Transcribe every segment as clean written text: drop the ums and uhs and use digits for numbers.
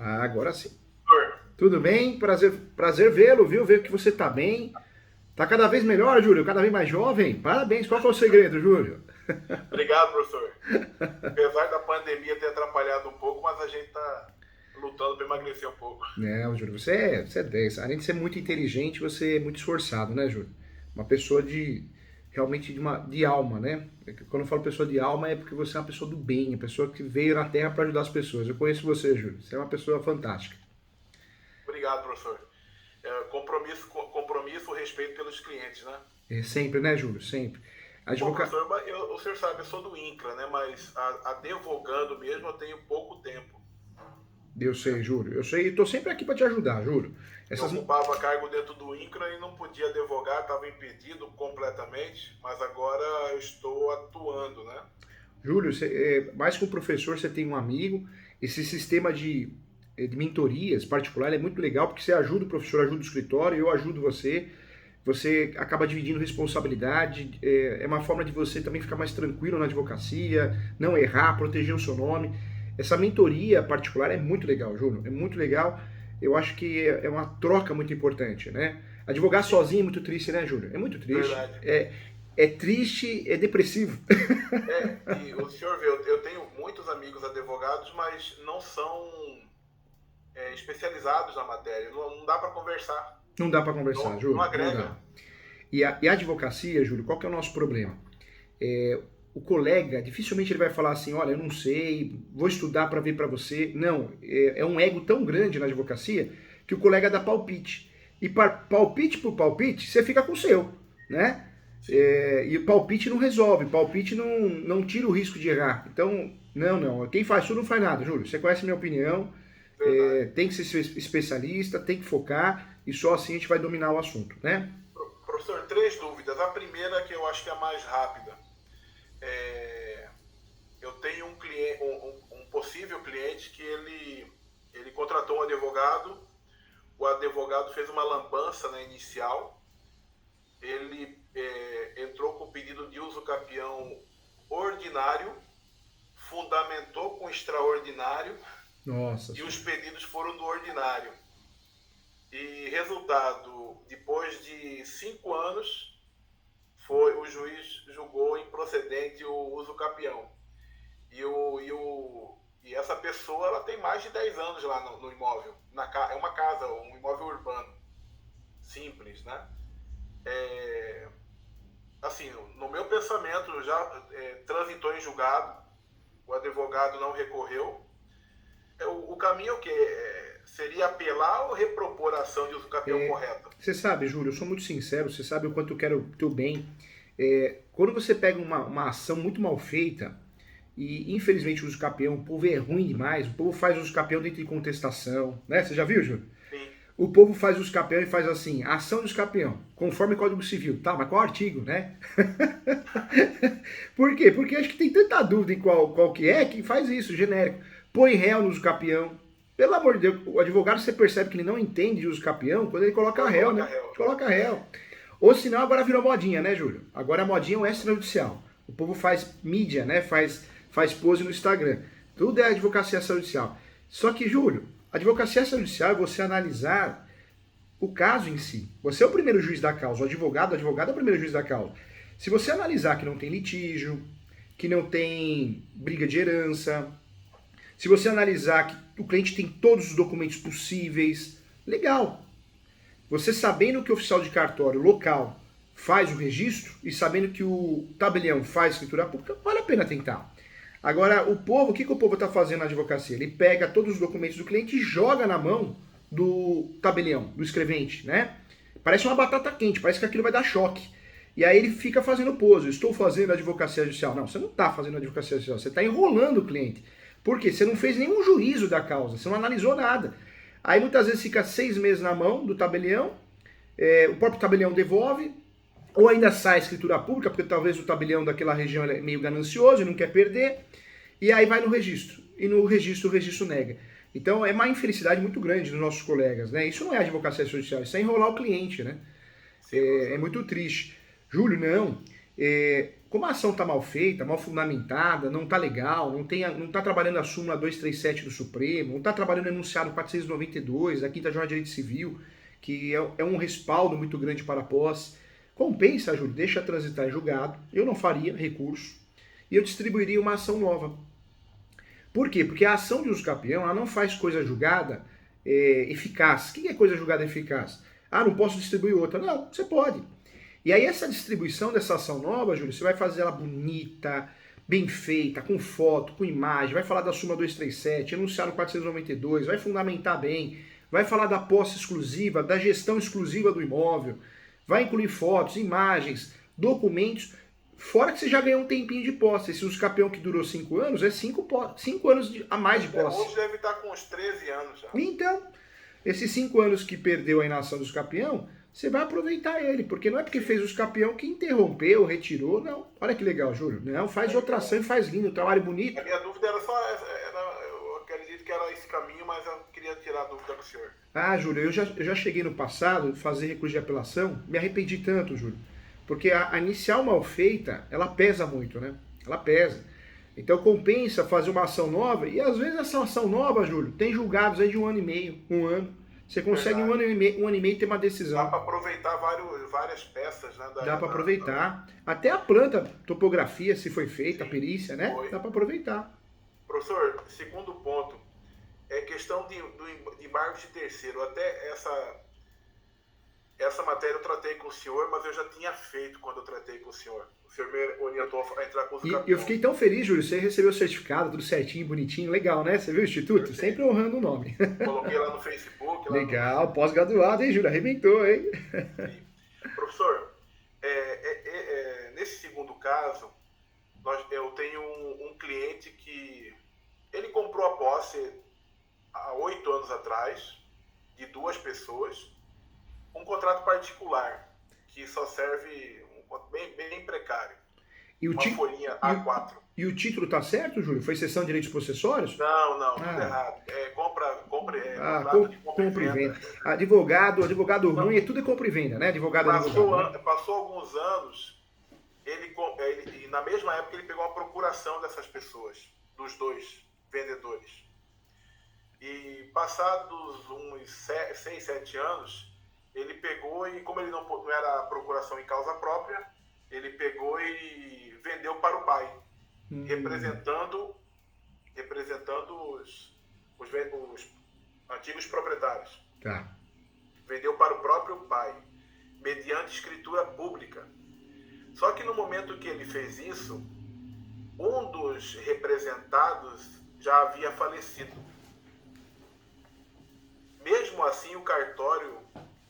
Ah, agora sim. Doutor, Tudo bem? Prazer vê-lo, viu? Ver que você tá bem. Tá cada vez melhor, Júlio, cada vez mais jovem. Parabéns. Qual que é o segredo, Júlio? obrigado, professor. Apesar da pandemia ter atrapalhado um pouco, mas a gente está lutando para emagrecer um pouco. Não, Júlio, você é 10. Além de ser muito inteligente, você é muito esforçado, né, Júlio? Uma pessoa de realmente de alma, né? Quando eu falo pessoa de alma é porque você é uma pessoa do bem, uma pessoa que veio na Terra para ajudar as pessoas. Eu conheço você, Júlio. Você é uma pessoa fantástica. Obrigado, professor. Compromisso, respeito pelos clientes, né? É sempre, né, Júlio? Sempre. Bom, Advoca... professor, o senhor sabe, eu sou do INCRA, né? Mas advogando mesmo eu tenho pouco tempo. Eu Né? sei, Júlio. Eu sei e tô sempre aqui para te ajudar, Júlio. Eu Essas... ocupava cargo dentro do INCRA e não podia advogar, estava impedido completamente, mas agora eu estou atuando, né? Júlio, mais que um professor, você tem um amigo. Esse sistema de mentorias particular é muito legal porque você ajuda o professor, ajuda o escritório, eu ajudo você. Você acaba dividindo responsabilidade. É uma forma de você também ficar mais tranquilo na advocacia, não errar, proteger o seu nome. Essa mentoria particular é muito legal, Júlio. É muito legal. Eu acho que é uma troca muito importante, né? Advogar Sim, sozinho é muito triste, né, Júlio? É muito triste. verdade. É triste, é depressivo. E o senhor vê, eu tenho muitos amigos advogados, mas não são especializados na matéria. Não, não dá para conversar. Não dá para conversar, Não, não Júlio. Não agrega. dá. E a advocacia, Júlio, qual que é o nosso problema? O colega, dificilmente ele vai falar assim, olha, eu não sei, vou estudar para ver para você. Não, é um ego tão grande na advocacia que o colega dá palpite. E palpite por palpite, você fica com o seu, né? Sim, E o palpite não resolve, palpite não tira o risco de errar. Então, não. Quem faz tudo não faz nada, Júlio. Você conhece a minha opinião, verdade. tem que ser especialista, tem que focar, e só assim a gente vai dominar o assunto, né? Professor, três dúvidas. A primeira, que eu acho que é a mais rápida. É, eu tenho um cliente, um possível cliente que ele contratou um advogado, o advogado fez uma lambança na inicial, ele entrou com pedido de uso capião ordinário, fundamentou com extraordinário Nossa e os senhora. pedidos foram do ordinário. E resultado, depois de 5 anos, o juiz julgou improcedente o uso capião. E essa pessoa ela tem mais de 10 anos lá no imóvel. É uma casa, um imóvel urbano. Simples, né? É, assim, no meu pensamento, já transitou em julgado, o advogado não recorreu. O caminho é o quê? Seria apelar ou repropor a ação de uso capião correta? Você sabe, Júlio, eu sou muito sincero, você sabe o quanto eu quero o teu bem. Quando você pega uma ação muito mal feita, e infelizmente o uso capião, o povo é ruim demais, o povo faz uso capião dentro de contestação, né? Você já viu, Júlio? Sim, O povo faz uso capião e faz assim, ação de uso capião, conforme o Código Civil. Tá, mas qual artigo, né? Por quê? Porque acho que tem tanta dúvida em qual que faz isso, genérico. Põe réu no uso capião. Pelo amor de Deus, o advogado você percebe que ele não entende de uso capião quando ele coloca quando réu, coloca né? réu. Coloca réu. Ou senão agora virou modinha, né, Júlio? Agora a modinha é o extrajudicial. O povo faz mídia, né? Faz pose no Instagram. Tudo é advocacia extrajudicial. Só que, Júlio, advocacia extrajudicial é você analisar o caso em si. Você é o primeiro juiz da causa. O advogado é o primeiro juiz da causa. Se você analisar que não tem litígio, que não tem briga de herança, se você analisar que o cliente tem todos os documentos possíveis, legal. Você sabendo que o oficial de cartório local faz o registro e sabendo que o tabelião faz a escritura pública, vale a pena tentar. Agora, o que o povo está fazendo na advocacia? Ele pega todos os documentos do cliente e joga na mão do tabelião, do escrevente, né? Parece uma batata quente, parece que aquilo vai dar choque. E aí ele fica fazendo pose. Estou fazendo advocacia judicial. Não, você não está fazendo advocacia judicial, você está enrolando o cliente. Por quê? Você não fez nenhum juízo da causa, você não analisou nada. Aí muitas vezes fica 6 meses na mão do tabelião, o próprio tabelião devolve, ou ainda sai a escritura pública, porque talvez o tabelião daquela região é meio ganancioso e não quer perder, e aí vai no registro. E no registro o registro nega. Então é uma infelicidade muito grande dos nossos colegas, né? Isso não é advocacia judicial, isso é enrolar o cliente, né? Sim, É professor. muito triste. Júlio, não. Como a ação está mal feita, mal fundamentada, não está legal, não está trabalhando a súmula 237 do Supremo, não está trabalhando o enunciado 492 da Quinta Jornada de Direito Civil, que é um respaldo muito grande para a posse, compensa, Júlio, deixa transitar em julgado, eu não faria recurso, e eu distribuiria uma ação nova. Por quê? Porque a ação de uso capião, ela não faz coisa julgada eficaz. O que é coisa julgada eficaz? Ah, não posso distribuir outra. Não, você pode. E aí essa distribuição dessa ação nova, Júlio, você vai fazer ela bonita, bem feita, com foto, com imagem, vai falar da súmula 237, enunciar no 492, vai fundamentar bem, vai falar da posse exclusiva, da gestão exclusiva do imóvel, vai incluir fotos, imagens, documentos, fora que você já ganhou um tempinho de posse. Esse uso capião que durou 5 anos, é 5 anos a mais de posse. Hoje deve estar com uns 13 anos já. Então, esses 5 anos que perdeu a inação do uso capião, você vai aproveitar ele, porque não é porque fez o uso capião que interrompeu, retirou, não. Olha que legal, Júlio. Não, faz outra ação e faz lindo, trabalho bonito. A minha dúvida era só, eu acredito que era esse caminho, mas eu queria tirar a dúvida com o senhor. Ah, Júlio, eu já cheguei no passado, fazer recurso de apelação, me arrependi tanto, Júlio. Porque a inicial mal feita, ela pesa muito, né? Ela pesa. Então compensa fazer uma ação nova, e às vezes essa ação nova, Júlio, tem julgados aí de 1 ano e meio, 1 ano. Você consegue em 1 ano e meio ter uma decisão. Dá para aproveitar várias peças, né? Dá para aproveitar. Até a planta, topografia, se foi feita, sim, a perícia, né? Foi. Dá para aproveitar. Professor, segundo ponto, é questão de embargo de terceiro. Até essa matéria eu tratei com o senhor, mas eu já tinha feito quando eu tratei com o senhor. O senhor me orientou a entrar com os capiões. Eu fiquei tão feliz, Júlio, você recebeu o certificado, tudo certinho, bonitinho, legal, né? Você viu o Instituto? Perfeito. Sempre honrando o nome. Coloquei lá no Facebook. Lá legal, no... pós-graduado, hein, Júlio? Arrebentou, hein? Professor, nesse segundo caso, eu tenho um cliente que ele comprou a posse há 8 anos atrás, de 2 pessoas, um contrato particular, que só serve bem precário. E uma folhinha A4. E o título tá certo, Júlio? Foi cessão de direitos possessórios? Não, tudo errado. Compra e venda. Advogado ruim, tudo é compra e venda, né? Passou alguns anos, ele, na mesma época, ele pegou a procuração dessas pessoas, dos 2 vendedores. E passados uns 6, 7 anos, ele pegou e, como ele não era procuração em causa própria, ele pegou e vendeu para o pai, representando os antigos proprietários. Tá. Vendeu para o próprio pai, mediante escritura pública. Só que no momento que ele fez isso, um dos representados já havia falecido. Mesmo assim, o cartório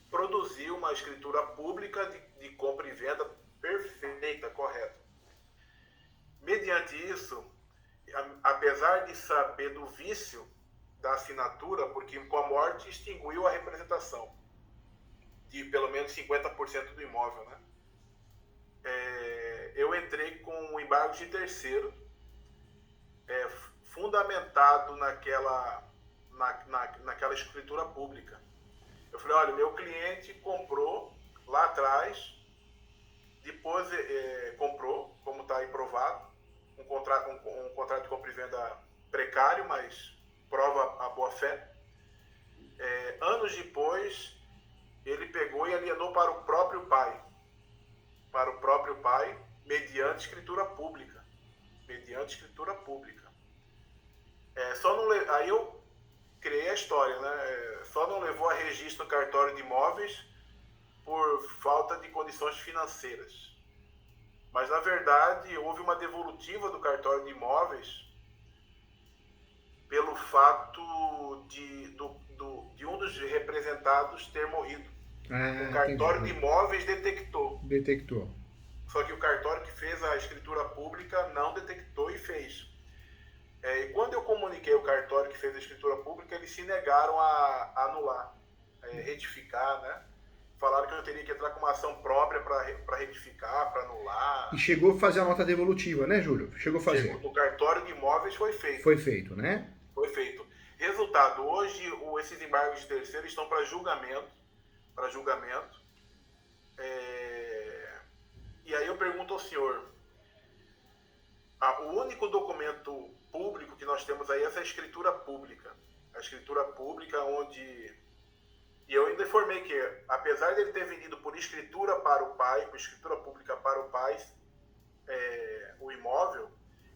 produziu uma escritura pública de compra e venda perfeita, correta. Mediante isso, apesar de saber do vício da assinatura, porque com a morte extinguiu a representação de pelo menos 50% do imóvel, né? Eu entrei com um embargo de terceiro, fundamentado naquela escritura pública. Eu falei, olha, meu cliente comprou lá atrás, depois comprou, como está aí provado, um contrato de compra e venda precário, mas prova a boa-fé. Anos depois, ele pegou e alienou para o próprio pai. Mediante escritura pública. Aí eu criei a história, né? Só não levou a registro no cartório de imóveis por falta de condições financeiras. Mas, na verdade, houve uma devolutiva do cartório de imóveis pelo fato de um dos representados ter morrido. O cartório de imóveis detectou. Só que o cartório que fez a escritura pública não detectou e fez. E quando eu comuniquei o cartório que fez a escritura pública, eles se negaram a anular, retificar, né? Falaram que eu teria que entrar com uma ação própria para retificar, para anular. E chegou a fazer a nota devolutiva, né, Júlio? Chegou a fazer. No cartório de imóveis foi feito. Foi feito, né? Foi feito. Resultado, hoje esses embargos de terceiro estão para julgamento. E aí eu pergunto ao senhor, o único documento público que nós temos aí é essa escritura pública. A escritura pública onde... E eu ainda informei que, apesar dele ter vendido por escritura para o pai, por escritura pública para o pai, o imóvel,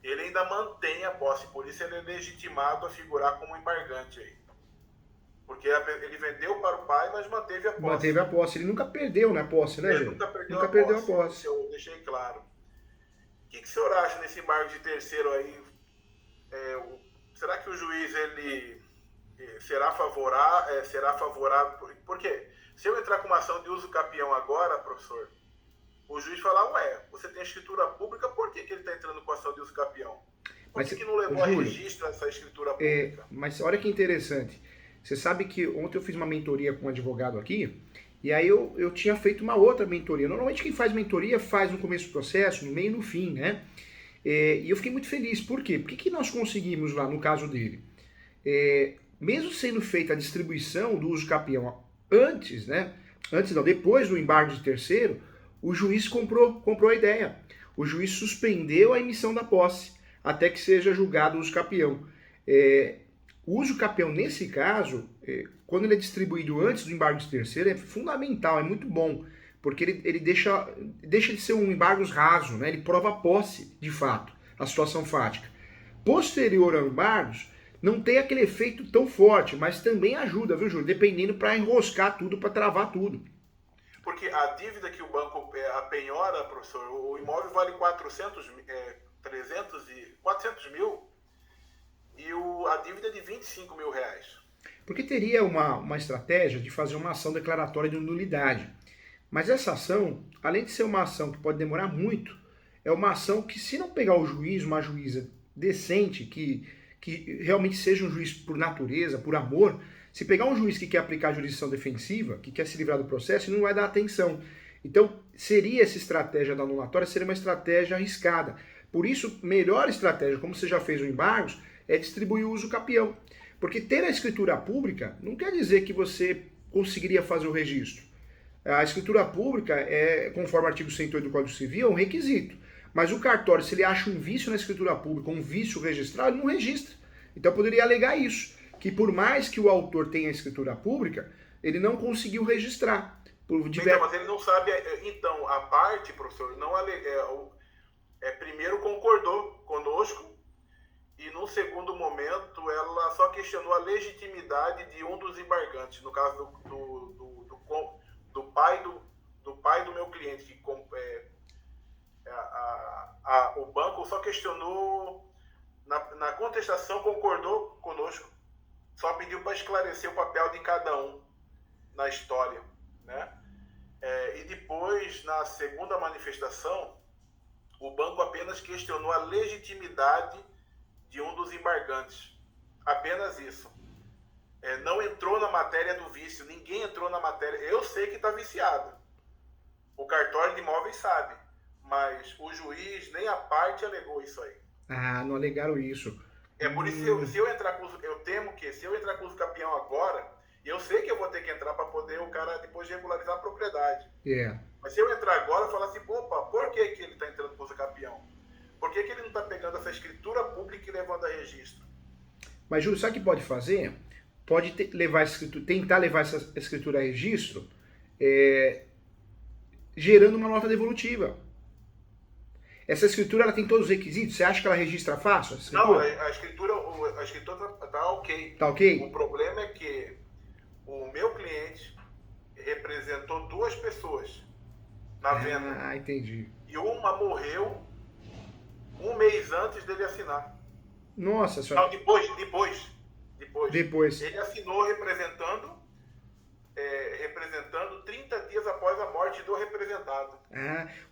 ele ainda mantém a posse, por isso ele é legitimado a figurar como embargante aí. Porque ele vendeu para o pai, mas manteve a posse. Manteve a posse. Ele nunca perdeu na posse, né, Ele Júlio? nunca perdeu, Nunca a, perdeu posse, a posse. eu deixei claro. O que o senhor acha nesse embargo de terceiro aí? Será que o juiz ele será favorável? Porque se eu entrar com uma ação de uso capião agora, professor, o juiz falar, você tem escritura pública, por que ele está entrando com ação de uso capião? Por que não levou a registro essa escritura pública? Mas olha que interessante. Você sabe que ontem eu fiz uma mentoria com um advogado aqui, e aí eu tinha feito uma outra mentoria. Normalmente quem faz mentoria faz no começo do processo, no meio e no fim, né? E eu fiquei muito feliz. Por quê? Por que nós conseguimos lá, no caso dele? Mesmo sendo feita a distribuição do uso capião antes, né? Antes não, depois do embargo de terceiro, o juiz comprou a ideia. O juiz suspendeu a emissão da posse, até que seja julgado o uso capião. O uso capião, nesse caso, quando ele é distribuído antes do embargo de terceiro, é fundamental, é muito bom, porque ele deixa de ser um embargo raso, né? Ele prova a posse, de fato, a situação fática. Posterior ao embargos, não tem aquele efeito tão forte, mas também ajuda, viu, Júlio? Dependendo para enroscar tudo, para travar tudo. Porque a dívida que o banco apenhora, professor, o imóvel vale 400 mil e a dívida é de 25 mil reais. Porque teria uma estratégia de fazer uma ação declaratória de nulidade. Mas essa ação, além de ser uma ação que pode demorar muito, é uma ação que, se não pegar o juiz, uma juíza decente, que realmente seja um juiz por natureza, por amor, se pegar um juiz que quer aplicar a jurisdição defensiva, que quer se livrar do processo, ele não vai dar atenção. Então, essa estratégia da anulatória seria uma estratégia arriscada. Por isso, melhor estratégia, como você já fez o embargos, é distribuir o uso capião. Porque ter a escritura pública não quer dizer que você conseguiria fazer o registro. A escritura pública conforme o artigo 108 do Código Civil, é um requisito. Mas o cartório, se ele acha um vício na escritura pública, um vício registral, ele não registra. Então poderia alegar isso, que por mais que o autor tenha a escritura pública, ele não conseguiu registrar. Então, mas ele não sabe. Então, a parte, professor, não primeiro concordou conosco e no segundo momento ela só questionou a legitimidade de um dos embargantes, no caso do pai do meu cliente, que o banco só questionou, na contestação concordou conosco, só pediu para esclarecer o papel de cada um na história, né? E depois, na segunda manifestação, o banco apenas questionou a legitimidade de um dos embargantes, apenas isso. Não entrou na matéria do vício, ninguém entrou na matéria. Eu sei que está viciado, o cartório de imóveis sabe, mas o juiz nem a parte alegou isso aí. Não alegaram isso. Por isso, se eu entrar com eu temo que, se eu entrar com o uso capião agora, eu sei que eu vou ter que entrar para poder o cara depois regularizar a propriedade. Mas se eu entrar agora, eu falar assim, opa, por que ele está entrando com o uso capião? Por que ele não está pegando essa escritura pública e levando a registro? Mas, Júlio, sabe o que pode fazer? Pode tentar levar essa escritura a registro, gerando uma nota devolutiva. Essa escritura, ela tem todos os requisitos? Você acha que ela registra fácil? Não, a escritura tá ok. Tá ok? O problema é que o meu cliente representou duas pessoas na venda. Entendi. E uma morreu um mês antes dele assinar. Nossa senhora. Não, depois. Ele assinou representando 30 dias após a morte do representado.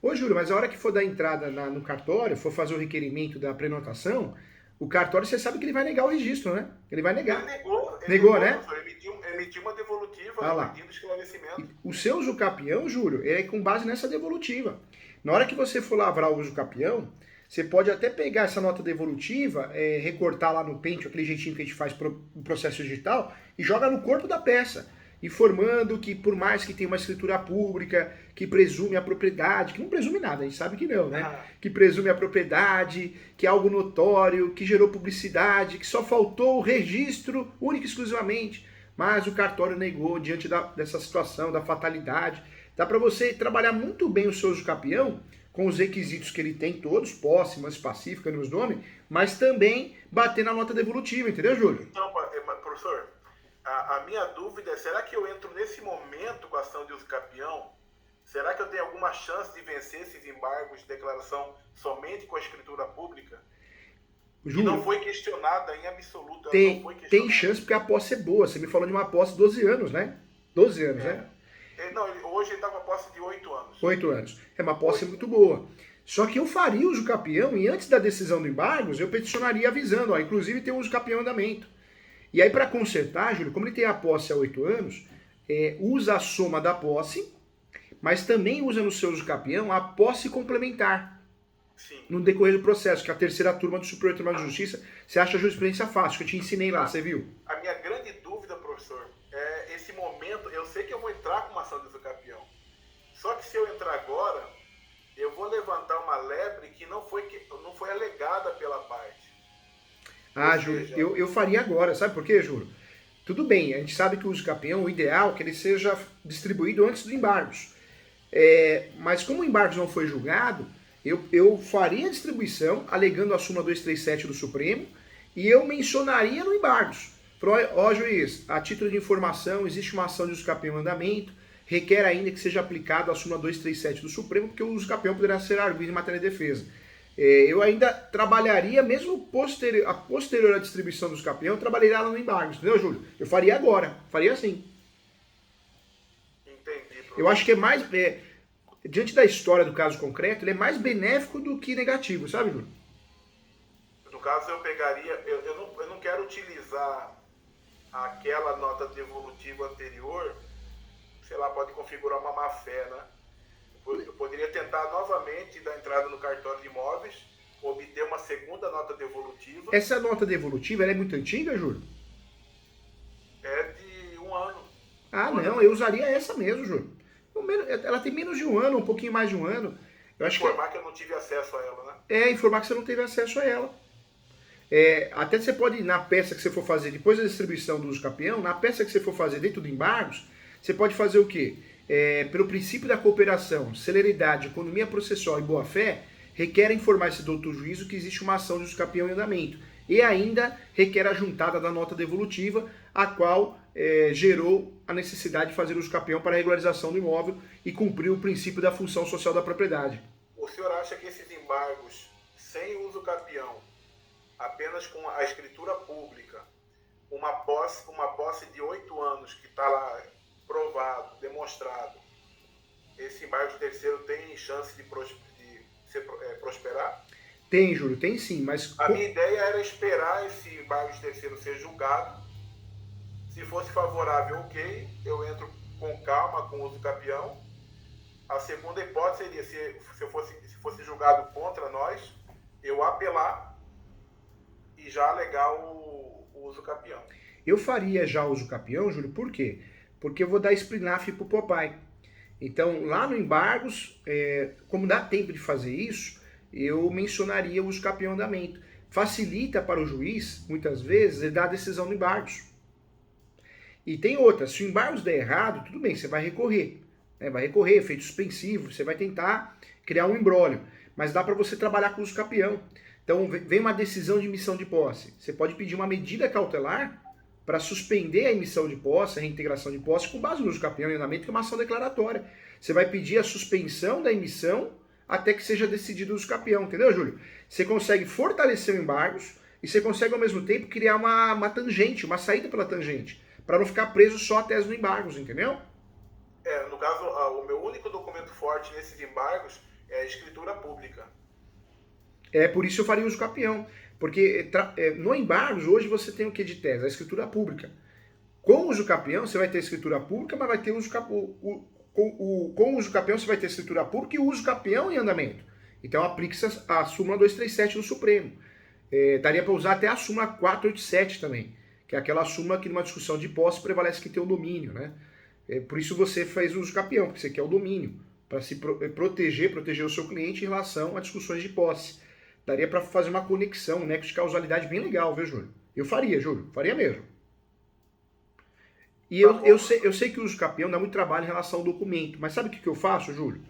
Ô, Júlio, mas a hora que for dar entrada no cartório, for fazer o requerimento da prenotação, o cartório, você sabe que ele vai negar o registro, né? Ele vai negar. Ele negou, né? Emitiu uma devolutiva pedindo esclarecimento. O seu uso capião, Júlio, é com base nessa devolutiva. Na hora que você for lavrar o uso capião, você pode até pegar essa nota devolutiva, recortar lá no pente, aquele jeitinho que a gente faz pro processo digital, e joga no corpo da peça. informando que por mais que tenha uma escritura pública, que presume a propriedade, que não presume nada, a gente sabe que não, né? Que presume a propriedade, que é algo notório, que gerou publicidade, que só faltou o registro único e exclusivamente, mas o cartório negou diante dessa situação, da fatalidade. Dá para você trabalhar muito bem o seu usucapião com os requisitos que ele tem todos, posse, mas pacífica nos nomes, mas também bater na nota devolutiva, entendeu, Júlio? Então, professor, a minha dúvida é, será que eu entro nesse momento com a ação de usucapião? Será que eu tenho alguma chance de vencer esses embargos de declaração somente com a escritura pública? Júlio, que não foi questionada em absoluto. Tem chance porque a posse é boa. Você me falou de uma posse de 12 anos, né? 12 anos, né? Não, hoje ele está com a posse de 8 anos. 8 anos. É uma posse muito boa. Só que eu faria uso capião e antes da decisão do embargos, eu peticionaria avisando, ó, inclusive tem uso capião em andamento. E aí para consertar, Júlio, como ele tem a posse há 8 anos, usa a soma da posse, mas também usa no seu uso capião a posse complementar. Sim. No decorrer do processo, que é a terceira turma do Superior Tribunal de Justiça, você acha a jurisprudência fácil, que eu te ensinei lá, você viu? A minha grande dúvida, professor, é esse momento, eu sei que eu vou entrar com uma ação de usucapião, só que se eu entrar agora, eu vou levantar uma lebre que não foi alegada pela parte. Ah, Júlio, eu faria agora, sabe por quê, Júlio? Tudo bem, a gente sabe que o usucapião, o ideal é que ele seja distribuído antes dos embargos. Mas como o embargos não foi julgado, eu faria a distribuição, alegando a súmula 237 do Supremo, e eu mencionaria no embargos. Ó, juiz, a título de informação, existe uma ação de usucapião em andamento, requer ainda que seja aplicado a súmula 237 do Supremo, porque o usucapião poderá ser arguido em matéria de defesa. Eu ainda trabalharia, mesmo posterior à distribuição do usucapião, eu trabalharia lá no embargos, entendeu, Júlio? Eu faria agora, faria assim. Entendi. Eu acho que é mais... diante da história do caso concreto, ele é mais benéfico do que negativo, sabe, Júlio? No caso, eu pegaria... Eu não quero utilizar aquela nota devolutiva anterior, sei lá, pode configurar uma má-fé, né? Eu poderia tentar novamente dar entrada no cartório de imóveis, obter uma segunda nota devolutiva. Essa nota devolutiva, ela é muito antiga, Júlio? É de 1 ano. Ah, não, eu usaria essa mesmo, Júlio. Ela tem menos de 1 ano, um pouquinho mais de 1 ano. Eu acho informar que eu não tive acesso a ela, né? Informar que você não teve acesso a ela. Até você pode, na peça que você for fazer, depois da distribuição do usucapião, na peça que você for fazer dentro do embargos, você pode fazer o quê? Pelo princípio da cooperação, celeridade, economia processual e boa-fé, requer informar esse doutor juízo que existe uma ação de usucapião em andamento. E ainda requer a juntada da nota devolutiva, a qual gerou a necessidade de fazer usucapião para a regularização do imóvel e cumprir o princípio da função social da propriedade. O senhor acha que esses embargos sem usucapião, apenas com a escritura pública, uma posse de 8 anos que está lá provado, demonstrado, esse embargo de terceiro tem chance de prosperar? Tem, Júlio, tem sim, mas... A minha ideia era esperar esse embargo de terceiro ser julgado. Se fosse favorável, ok, eu entro com calma com o usucapião. A segunda hipótese seria, se fosse julgado contra nós, eu apelar e já alegar o usucapião. Eu faria já o usucapião, Júlio, por quê? Porque eu vou dar sprinaf pro papai. Então, lá no embargos, como dá tempo de fazer isso, eu mencionaria o usucapião em andamento. Facilita para o juiz, muitas vezes, ele dar a decisão no embargos. E tem outra, se o embargos der errado, tudo bem, você vai recorrer. Vai recorrer, efeito suspensivo, você vai tentar criar um imbróglio. Mas dá para você trabalhar com o usucapião. Então, vem uma decisão de emissão de posse. Você pode pedir uma medida cautelar para suspender a emissão de posse, a reintegração de posse, com base no usucapião em andamento, que é uma ação declaratória. Você vai pedir a suspensão da emissão até que seja decidido o usucapião, entendeu, Júlio? Você consegue fortalecer o embargos e você consegue, ao mesmo tempo, criar uma tangente, uma saída pela tangente, para não ficar preso só a tese do embargos, entendeu? No caso, o meu único documento forte nesses embargos é a escritura pública. Por isso eu faria o usucapião. Porque no embargos, hoje você tem o que de tese? A escritura pública. Com o usucapião, você vai ter escritura pública, mas vai ter com o usucapião você vai ter escritura pública e o usucapião em andamento. Então aplique-se a súmula 237 do Supremo. Daria para usar até a súmula 487 também, que é aquela súmula que numa discussão de posse prevalece que tem o domínio, né? Por isso você faz uso capião, porque você quer o domínio, para se proteger o seu cliente em relação a discussões de posse. Daria para fazer uma conexão, um nexo de causalidade bem legal, viu, Júlio? Eu faria, Júlio, faria mesmo. E Tá bom, eu sei que o uso capião dá muito trabalho em relação ao documento, mas sabe o que eu faço, Júlio?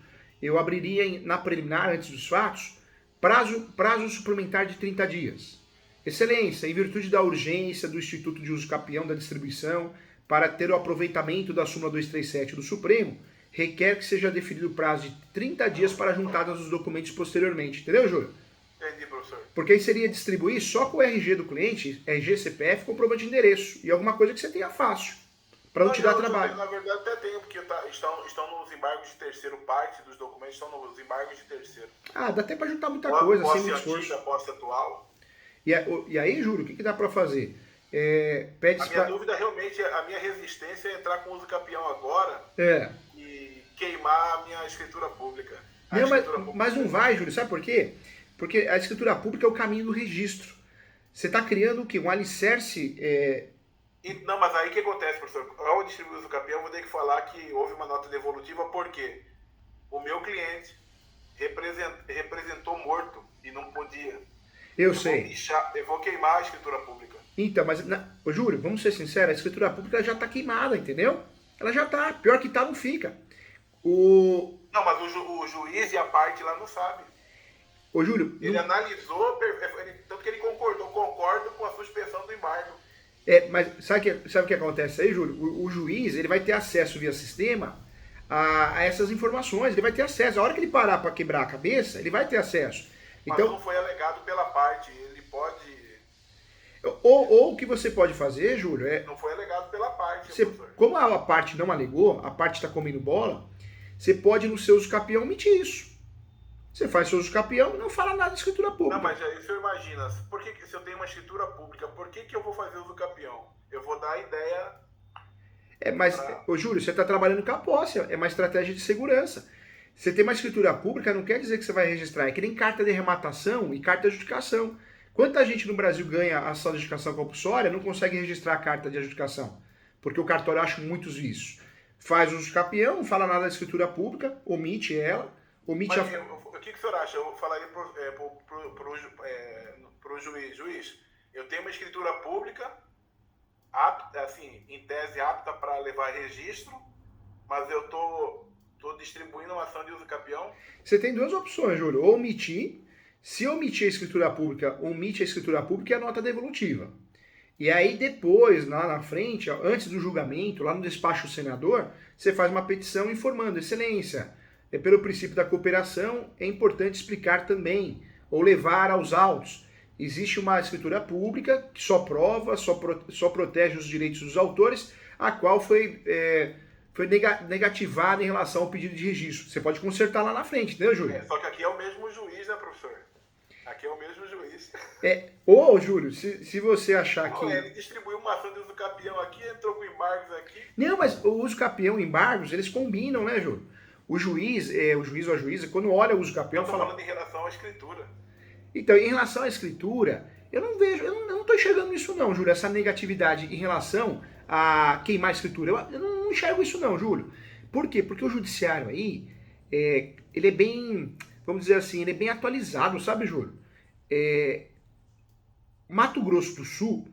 Eu abriria na preliminar, antes dos fatos, prazo suplementar de 30 dias. Excelência, em virtude da urgência do Instituto de Uso Capião da distribuição para ter o aproveitamento da súmula 237 do Supremo, requer que seja definido o prazo de 30 dias para a juntada dos documentos posteriormente. Entendeu, Júlio? entendi, professor. Porque aí seria distribuir só com o RG do cliente, RG, CPF, comprovante de endereço. E alguma coisa que você tenha fácil, para não te dar trabalho. Na verdade até tenho, porque estão nos embargos de terceiro, parte dos documentos estão nos embargos de terceiro. Ah, dá até para juntar muita coisa, sem muito Posse antiga, esforço. posse atual. E aí, Júlio, o que dá para fazer? A minha dúvida realmente, a minha resistência é entrar com o uso capião agora e queimar a minha escritura pública. Mas não vai, Júlio, sabe por quê? Porque a escritura pública é o caminho do registro. Você está criando o quê? Um alicerce. Não, mas aí o que acontece, professor? Ao distribuir o uso capião, eu vou ter que falar que houve uma nota devolutiva porque o meu cliente representou morto e não podia. Eu sei. Eu vou queimar a escritura pública. Então, mas, ô, Júlio, vamos ser sinceros, a escritura pública já está queimada, entendeu? Ela já está. Pior que tá, não fica. Não, mas o juiz e a parte lá não sabe. Ô, Júlio... Ele analisou, tanto que ele concorda com a suspensão do embargo. Mas sabe o que acontece aí, Júlio? O juiz ele vai ter acesso via sistema a essas informações, ele vai ter acesso. A hora que ele parar para quebrar a cabeça, ele vai ter acesso. Mas então, não foi alegado pela parte, ele pode... Ou o que você pode fazer, Júlio, Não foi alegado pela parte, como a parte não alegou, a parte está comendo bola, você pode no seu uso capião omitir isso. Você faz seu uso capião e não fala nada de escritura pública. Não, mas aí você imagina, se eu tenho uma escritura pública, por que eu vou fazer uso capião? Eu vou dar a ideia... Ô Júlio, você está trabalhando com a posse, é uma estratégia de segurança. Você tem uma escritura pública não quer dizer que você vai registrar, é que nem carta de rematação e carta de adjudicação. Quanta gente no Brasil ganha a ação de adjudicação compulsória não consegue registrar a carta de adjudicação? Porque o cartório acha muitos isso. Faz uso capião, não fala nada da escritura pública, omite ela, omite Mas, o que o senhor acha? Eu falaria pro juiz. Juiz, eu tenho uma escritura pública, apta, assim, em tese apta para levar registro, mas eu tô distribuindo uma ação de uso capião. Você tem duas opções, Júlio. Ou omitir. Se omitir a escritura pública, omite a escritura pública e a nota devolutiva. E aí depois, lá na frente, antes do julgamento, lá no despacho do senador, você faz uma petição informando, excelência, pelo princípio da cooperação, é importante explicar também, ou levar aos autos. Existe uma escritura pública que só prova, só protege os direitos dos autores, a qual foi negativada em relação ao pedido de registro. Você pode consertar lá na frente, entendeu, Júlio? Só que aqui é o mesmo juiz, né, professor? Aqui é o mesmo juiz. Ô, Júlio, se você achar que... Ele distribuiu uma ação de uso capião aqui, entrou com embargos aqui. Não, mas o uso capião e embargos, eles combinam, né, Júlio? O juiz ou a juíza, quando olha o uso capião... Eu tô falando em relação à escritura. Então, em relação à escritura, eu não estou enxergando isso não, Júlio, essa negatividade em relação a queimar a escritura. Eu não enxergo isso não, Júlio. Por quê? Porque o judiciário aí, ele é bem, vamos dizer assim, ele é bem atualizado, sabe, Júlio? Mato Grosso do Sul,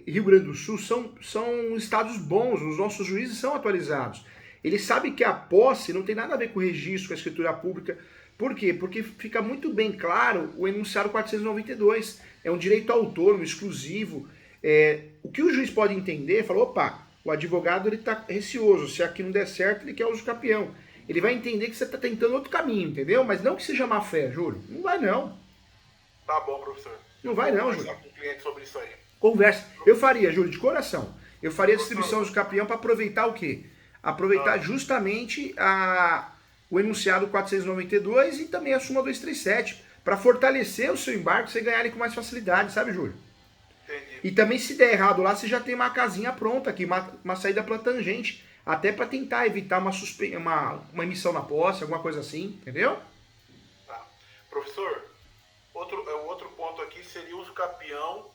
Rio Grande do Sul são estados bons, os nossos juízes são atualizados. Eles sabem que a posse não tem nada a ver com o registro, com a escritura pública. Por quê? Porque fica muito bem claro o enunciado 492. É um direito autônomo, exclusivo. O que o juiz pode entender, falou, opa, o advogado ele está receoso, se aqui não der certo, ele quer uso capião. Ele vai entender que você está tentando outro caminho, entendeu? Mas não que seja má fé, Júlio. Não vai não. Tá bom, professor. Não vai não, Júlio. Vou conversar com o cliente sobre isso aí. Conversa. Eu faria, Júlio, de coração. Eu faria a distribuição do capião para aproveitar o quê? Aproveitar justamente o enunciado 492 e também a súmula 237, para fortalecer o seu embarque e você ganhar ele com mais facilidade, sabe, Júlio? Entendi. E também se der errado lá, você já tem uma casinha pronta aqui, uma saída para tangente, até para tentar evitar uma emissão na posse, alguma coisa assim, entendeu? Tá. Professor, outro ponto aqui seria o uso capião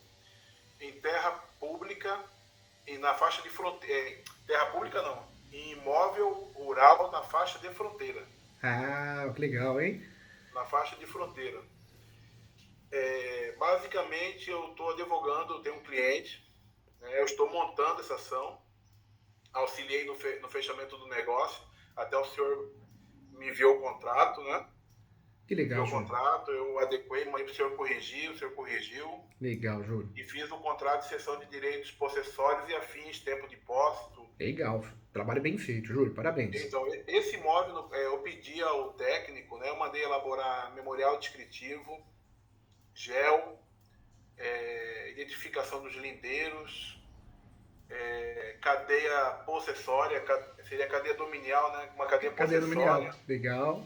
em terra pública e na faixa de fronteira. Terra pública não. em imóvel rural na faixa de fronteira. Ah, que legal, hein? Na faixa de fronteira. Basicamente, eu estou advogando, eu tenho um cliente, né, eu estou montando essa ação, auxiliei no fechamento do negócio, até o senhor me enviou o contrato, né? Que Me legal, enviou o Júlio. contrato, eu adequei, mas o senhor corrigiu, Legal, Júlio. e fiz um contrato de cessão de direitos possessórios e afins, tempo de posse, tudo. Legal. Trabalho bem feito, Júlio. Parabéns. Então, esse imóvel, eu pedi ao técnico, né, eu mandei elaborar memorial descritivo, GEL, identificação dos lindeiros, cadeia possessória, seria cadeia dominial, né, uma cadeia Cadeia nominal. possessória, Legal.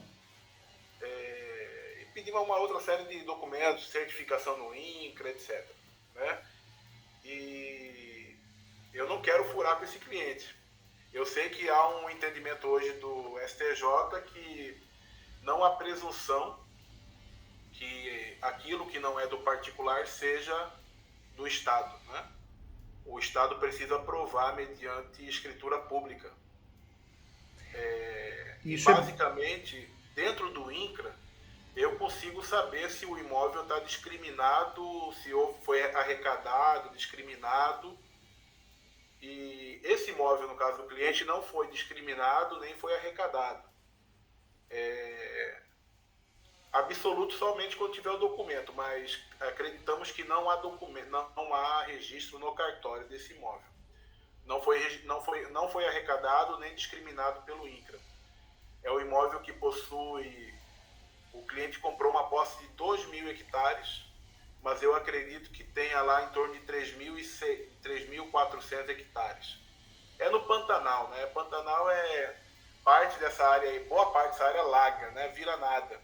e pedi uma outra série de documentos, certificação no INCRA, etc. Né? E eu não quero furar com esse cliente. Eu sei que há um entendimento hoje do STJ que não há presunção que aquilo que não é do particular seja do Estado. Né? O Estado precisa aprovar mediante escritura pública. E Isso é. basicamente, dentro do INCRA, eu consigo saber se o imóvel está discriminado, se foi arrecadado, discriminado. E esse imóvel, no caso do cliente, não foi discriminado nem foi arrecadado. Absoluto somente quando tiver o documento, mas acreditamos que não há documento, não há registro no cartório desse imóvel. Não foi arrecadado nem discriminado pelo INCRA. É o imóvel que possui. O cliente comprou uma posse de 2.000 hectares, mas eu acredito que tenha lá em torno de 3.400 hectares. É no Pantanal, né? Pantanal é parte dessa área aí, boa parte dessa área larga, né? Vira nada.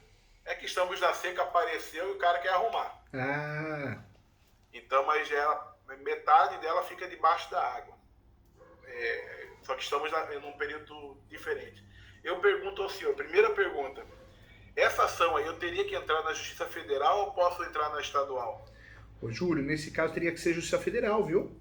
É que estamos na seca, apareceu e o cara quer arrumar. Ah, Então, mas metade dela fica debaixo da água. Só que estamos num período diferente. Eu pergunto ao senhor, primeira pergunta, essa ação aí eu teria que entrar na Justiça Federal ou posso entrar na estadual? ô Júlio, nesse caso teria que ser Justiça Federal, viu?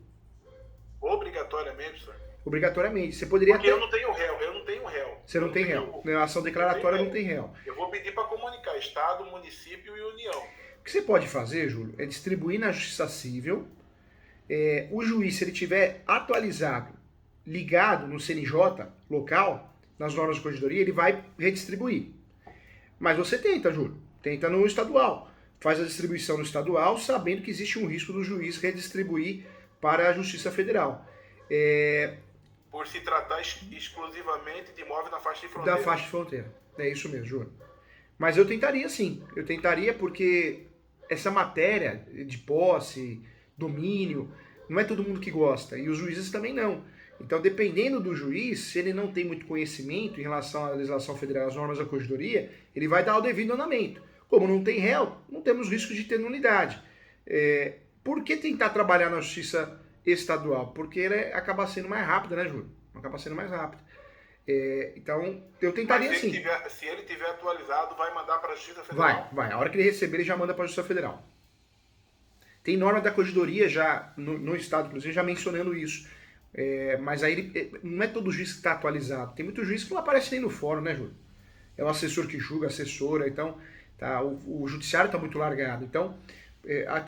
Obrigatoriamente, senhor? Obrigatoriamente. Você poderia Porque até. eu não tenho réu, eu não tenho réu. Você não tem réu. Na ação declaratória não tem réu. Eu vou pedir para comunicar Estado, município e União. O que você pode fazer, Júlio, é distribuir na Justiça Civil. O juiz, se ele tiver atualizado, ligado no CNJ local, nas normas de corregedoria, ele vai redistribuir. Mas você tenta, Júlio. Tenta no estadual. Faz a distribuição no estadual, sabendo que existe um risco do juiz redistribuir para a Justiça Federal. Por se tratar exclusivamente de imóvel na faixa de fronteira. Da faixa de fronteira. É isso mesmo, Júlio. Mas eu tentaria sim. Eu tentaria porque essa matéria de posse, domínio, não é todo mundo que gosta. E os juízes também não. Então, dependendo do juiz, se ele não tem muito conhecimento em relação à legislação federal, às normas da corregedoria, ele vai dar o devido andamento. Como não tem réu, não temos risco de ter nulidade. Por que tentar trabalhar na justiça estadual? Porque ela acaba sendo mais rápida, né, Júlio? Acaba sendo mais rápida. Então, eu tentaria Mas sim. Se ele tiver atualizado, vai mandar para a Justiça Federal? Vai. A hora que ele receber, ele já manda para a Justiça Federal. Tem norma da corregedoria já, no estado, inclusive, já mencionando isso. Mas aí não é todo juiz que está atualizado. Tem muito juiz que não aparece nem no fórum, né, Júlio? É o assessor que julga, assessora, então tá, o judiciário está muito largado. Então,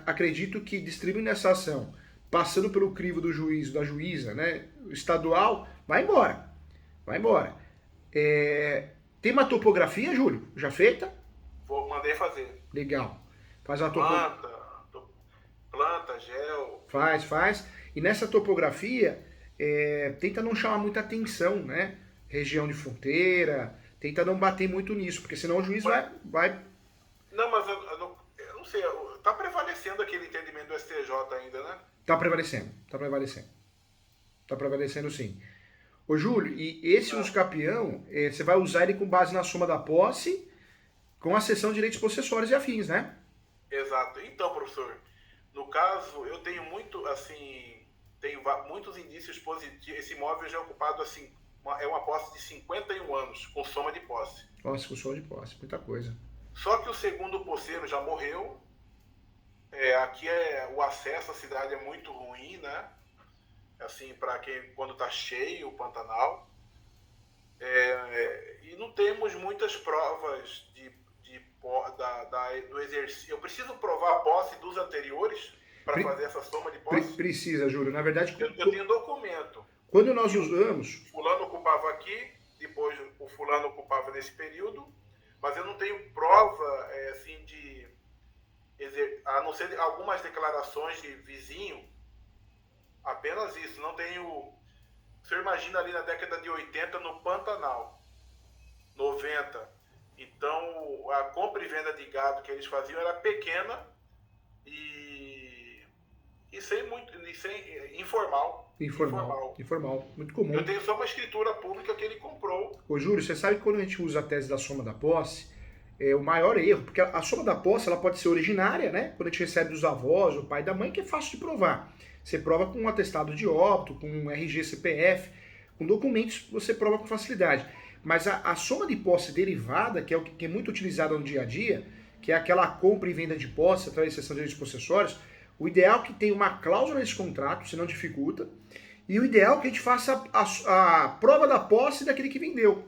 acredito que distribuindo essa ação, passando pelo crivo do juiz, da juíza, né, estadual, vai embora. Tem uma topografia, Júlio? Já feita? Mandei fazer. Legal. Faz uma topografia. Planta, gel. Faz. E nessa topografia, tenta não chamar muita atenção, né? Região de fronteira, tenta não bater muito nisso, porque senão o juiz vai... Não, mas eu não sei, tá prevalecendo aquele entendimento do STJ ainda, né? Tá prevalecendo sim. Ô Júlio, e esse uso capião, você vai usar ele com base na soma da posse, com a cessão de direitos possessórios e afins, né? Exato. Então, professor, no caso, eu tenho muitos indícios positivos. Esse imóvel já é ocupado assim, é uma posse de 51 anos, com soma de posse. Nossa, com soma de posse, muita coisa. Só que o segundo posseiro já morreu. Aqui o acesso à cidade é muito ruim, né? Assim, para quem quando tá cheio o Pantanal. E não temos muitas provas do exercício. Eu preciso provar a posse dos anteriores para fazer essa soma de posse? Precisa, Júlio. Na verdade, eu tenho documento. Quando nós usamos... Fulano ocupava aqui, depois o fulano ocupava nesse período, mas eu não tenho prova, assim, a não ser algumas declarações de vizinho, apenas isso. Não tenho... O senhor imagina ali na década de 80 no Pantanal, 90. Então, a compra e venda de gado que eles faziam era pequena e informal. Informal, muito comum. Eu tenho só uma escritura pública que ele comprou. Ô Júlio, você sabe que quando a gente usa a tese da soma da posse, é o maior erro, porque a soma da posse ela pode ser originária, né? Quando a gente recebe dos avós, o pai e da mãe, que é fácil de provar. Você prova com um atestado de óbito, com um RG, CPF, com documentos você prova com facilidade. Mas a soma de posse derivada, que é o que é muito utilizada no dia a dia, que é aquela compra e venda de posse através de cessão de direitos possessórios, o ideal é que tenha uma cláusula nesse contrato, senão dificulta, e o ideal é que a gente faça a prova da posse daquele que vendeu.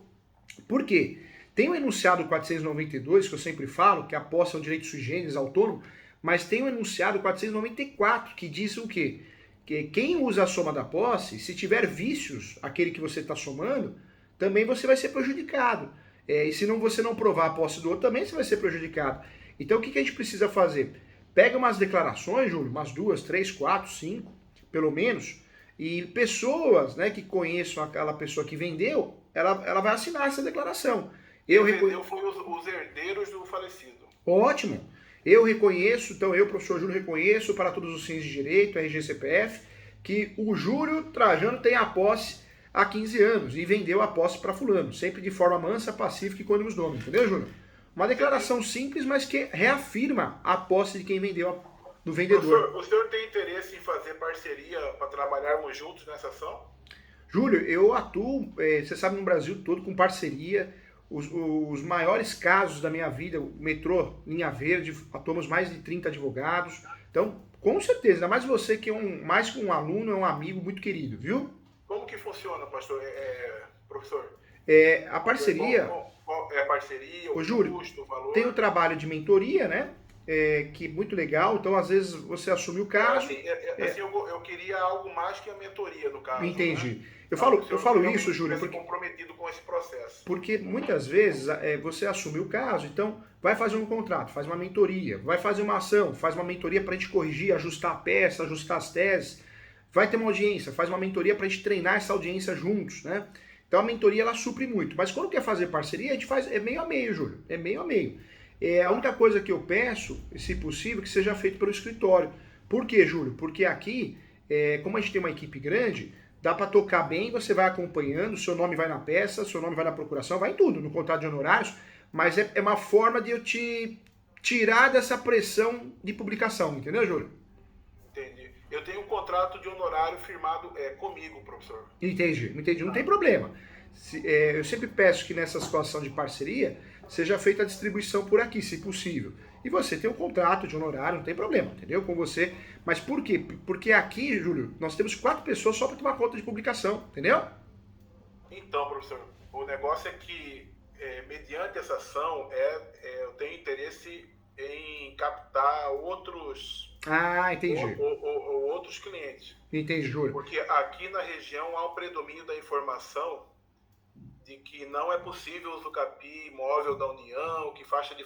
Por quê? Tem o enunciado 492, que eu sempre falo, que a posse é um direito sui generis, autônomo, mas tem o enunciado 494, que diz o quê? Que quem usa a soma da posse, se tiver vícios, aquele que você está somando, também você vai ser prejudicado. E se você não provar a posse do outro, também você vai ser prejudicado. Então o que a gente precisa fazer? Pega umas declarações, Júlio, umas 2, 3, 4, 5, pelo menos, e pessoas, né, que conheçam aquela pessoa que vendeu, ela vai assinar essa declaração. Vendeu foi os herdeiros do falecido. Ótimo. Eu reconheço, então eu, professor Júlio, reconheço para todos os fins de direito, RG, CPF, que o Júlio Trajano tem a posse há 15 anos e vendeu a posse para fulano, sempre de forma mansa, pacífica e com ânimos dono, entendeu, Júlio? Uma declaração simples, mas que reafirma a posse de quem vendeu do vendedor. O senhor tem interesse em fazer parceria para trabalharmos juntos nessa ação? Júlio, eu atuo, você sabe, no Brasil todo com parceria. Os maiores casos da minha vida, o metrô, Linha Verde, atuamos mais de 30 advogados. Então, com certeza, ainda mais você que é mais que um aluno, é um amigo muito querido, viu? Como que funciona, pastor, professor? A parceria... Qual é a parceria, o Júlio, custo, o valor? Tem o trabalho de mentoria, né? Que é muito legal. Então, às vezes, você assume o caso... Eu queria algo mais que a mentoria, no caso. Entendi. Né? Eu falo isso, Júlio, porque comprometido com esse processo. Porque muitas vezes você assume o caso, então vai fazer um contrato, faz uma mentoria, vai fazer uma ação, faz uma mentoria para a gente corrigir, ajustar a peça, ajustar as teses, vai ter uma audiência, faz uma mentoria para a gente treinar essa audiência juntos, né? Então a mentoria ela supre muito, mas quando quer fazer parceria, a gente faz meio a meio, Júlio, é meio a meio. A única coisa que eu peço, se possível, que seja feito pelo escritório. Por quê, Júlio? Porque aqui, como a gente tem uma equipe grande, dá para tocar bem, você vai acompanhando, seu nome vai na peça, seu nome vai na procuração, vai em tudo, no contrato de honorários, mas é uma forma de eu te tirar dessa pressão de publicação, entendeu, Júlio? Entendi. Eu tenho um contrato de honorário firmado comigo, professor. Entendi, não tem problema. Eu sempre peço que nessa situação de parceria seja feita a distribuição por aqui, se possível. E você tem um contrato de honorário, não tem problema, entendeu? Com você. Mas por quê? Porque aqui, Júlio, nós temos 4 pessoas só para tomar conta de publicação, entendeu? Então, professor, o negócio é que, mediante essa ação, eu tenho interesse em captar outros... entendi. Outros clientes. Entendi, Júlio. Porque aqui na região há um predomínio da informação de que não é possível usucapi imóvel da União, que faixa de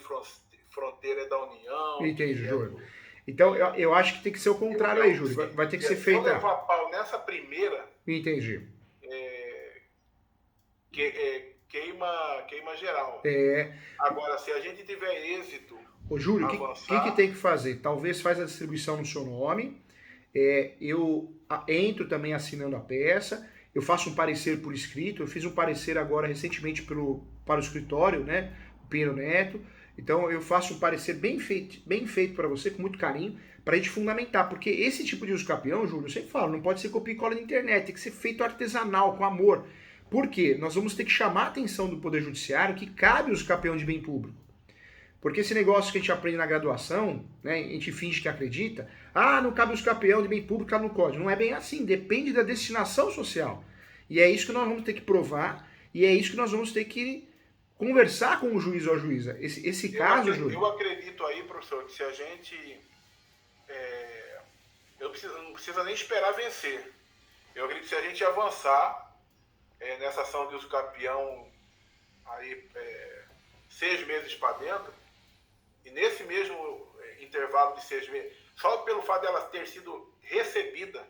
fronteira é da União. Entendi, Júlio. Então, eu acho que tem que ser o contrário aí, Júlio. Vai ter que ser feita... Se eu levar pau nessa primeira... Entendi. Queima geral. Agora, se a gente tiver êxito... Ô, Júlio, o que tem que fazer? Talvez faz a distribuição no seu nome, eu entro também assinando a peça, eu faço um parecer por escrito, eu fiz um parecer agora recentemente para o escritório, né, o Pinheiro Neto, então eu faço um parecer bem feito para você, com muito carinho, para a gente fundamentar, porque esse tipo de usucapião, Júlio, eu sempre falo, não pode ser copia e cola na internet, tem que ser feito artesanal, com amor. Por quê? Nós vamos ter que chamar a atenção do Poder Judiciário que cabe o usucapião de bem público. Porque esse negócio que a gente aprende na graduação, né, a gente finge que acredita, não cabe o usucapião de bem público, cabe no código. Não é bem assim, depende da destinação social. E é isso que nós vamos ter que provar, E é isso que nós vamos ter que conversar com o juiz ou a juíza. Esse caso, Júlio... Eu acredito aí, professor, que se a gente... não precisa nem esperar vencer. Eu acredito que se a gente avançar nessa ação de uso capião aí 6 meses para dentro, e nesse mesmo intervalo de 6 meses, só pelo fato dela ter sido recebida,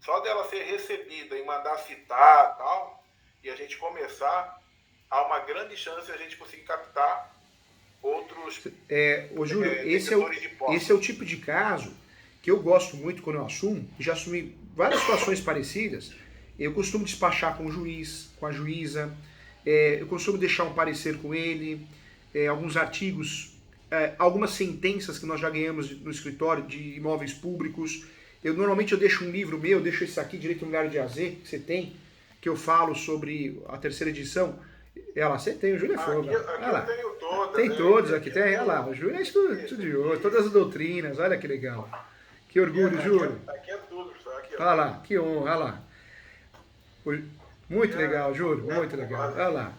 só dela ser recebida e mandar citar tal, e a gente começar, há uma grande chance de a gente conseguir captar outros Júlio, esse é o tipo de caso que eu gosto muito quando eu assumo, já assumi várias situações parecidas. Eu costumo despachar com o juiz, com a juíza, eu costumo deixar um parecer com ele, alguns artigos, algumas sentenças que nós já ganhamos no escritório de imóveis públicos. Normalmente eu deixo um livro meu, eu deixo esse aqui, Direito Imobiliário de AZ, que você tem, que eu falo sobre a 3ª edição. Olha lá, você tem, o Júlio é fogo. Aqui eu tenho todas. Tem todos aqui, tem, olha lá, o Júlio é estudioso, todas as doutrinas, olha que legal. Que orgulho, Júlio. Aqui é tudo, só aqui. Olha lá, que honra, olha lá. Muito legal, Júlio, muito legal. Olha lá.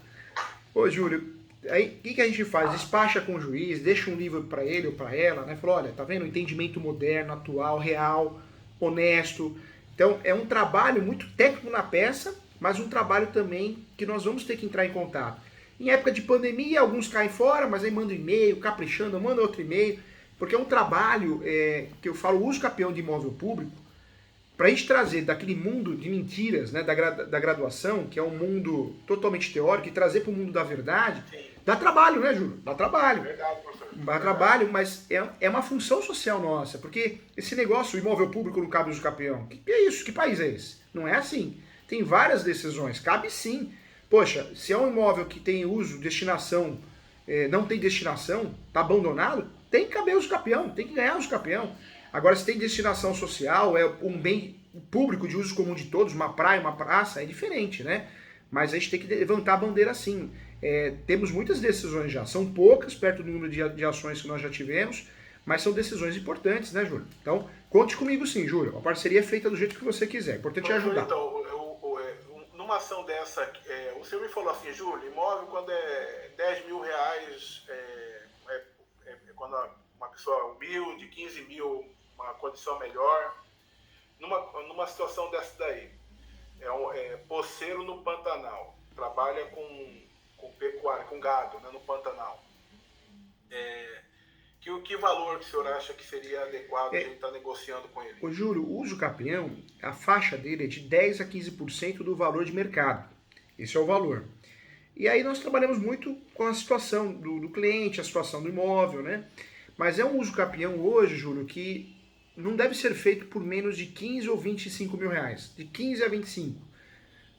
Ô, Júlio, aí o que a gente faz? Despacha com o juiz, deixa um livro para ele ou para ela, né? Fala, olha, tá vendo? Entendimento moderno, atual, real, honesto. Então, é um trabalho muito técnico na peça, mas um trabalho também que nós vamos ter que entrar em contato. Em época de pandemia, alguns caem fora, mas aí manda um e-mail, caprichando, manda outro e-mail, porque é um trabalho que eu falo, uso capião de imóvel público, para a gente trazer daquele mundo de mentiras, né, da graduação, que é um mundo totalmente teórico, e trazer para o mundo da verdade, dá trabalho, né, Júlio? Dá trabalho. Verdade, professor. Dá trabalho, mas é uma função social nossa, porque esse negócio, o imóvel público não cabe uso capião. Que é isso? Que país é esse? Não é assim. Tem várias decisões, cabe sim. Poxa, se é um imóvel que tem uso, destinação, não tem destinação, está abandonado, tem que caber uso capião, tem que ganhar uso capião. Agora, se tem destinação social, é um bem público de uso comum de todos, uma praia, uma praça, é diferente, né? Mas a gente tem que levantar a bandeira assim. Temos muitas decisões já, são poucas, perto do número de ações que nós já tivemos, mas são decisões importantes, né, Júlio? Então, conte comigo sim, Júlio. A parceria é feita do jeito que você quiser. Importante é ajudar. Então, numa ação dessa, o senhor me falou assim, Júlio, imóvel quando é 10 mil reais, quando uma pessoa humilde, 15 mil, uma condição melhor. Numa situação dessa daí, poceiro no Pantanal, trabalha com pecuária, com gado, né, no Pantanal. Que valor que o senhor acha que seria adequado a gente estar negociando com ele? Ô Júlio, o uso capião, a faixa dele é de 10 a 15% do valor de mercado. Esse é o valor. E aí nós trabalhamos muito com a situação do cliente, a situação do imóvel, né? Mas é um uso capião hoje, Júlio, que não deve ser feito por menos de 15 ou 25 mil reais. De 15 a 25.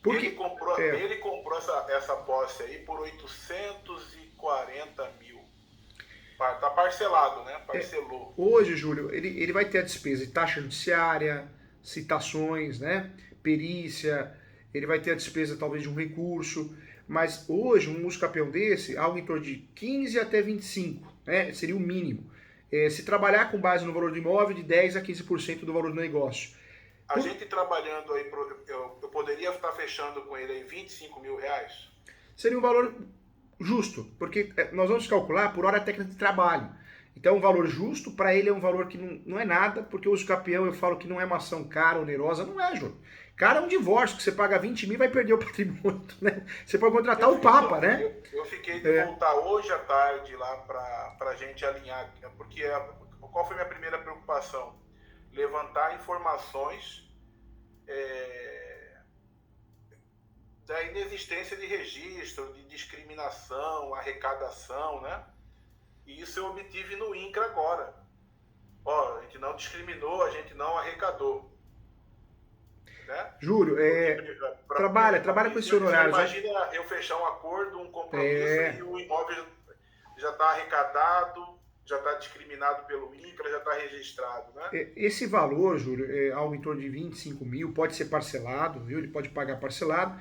Porque, ele comprou essa posse aí por 840 mil. Tá parcelado, né? Parcelou. Hoje, Júlio, ele vai ter a despesa de taxa judiciária, citações, né? Perícia, ele vai ter a despesa talvez de um recurso. Mas hoje, um uso capião desse, algo em torno de 15 até 25, né? Seria o mínimo. Se trabalhar com base no valor do imóvel, de 10 a 15% do valor do negócio. A gente trabalhando aí, eu poderia estar fechando com ele aí 25 mil reais? Seria um valor justo, porque nós vamos calcular por hora técnica de trabalho. Então, um valor justo, para ele é um valor que não é nada, porque o uso capião eu falo que não é uma ação cara, onerosa, não é, Júlio. Cara, é um divórcio, que você paga 20 mil e vai perder o patrimônio, né? Você pode contratar o Papa, né? Eu fiquei de voltar hoje à tarde lá para a gente alinhar, porque qual foi a minha primeira preocupação? Levantar informações da inexistência de registro, de discriminação, arrecadação, né? E isso eu obtive no INCRA agora. A gente não discriminou, a gente não arrecadou. Né? Júlio, trabalha com esse honorário. Imagina eu fechar um acordo, um compromisso e o imóvel já está arrecadado, já está discriminado pelo INCRA, já está registrado, né? Esse valor, Júlio, é algo em torno de 25 mil, pode ser parcelado, viu? Ele pode pagar parcelado.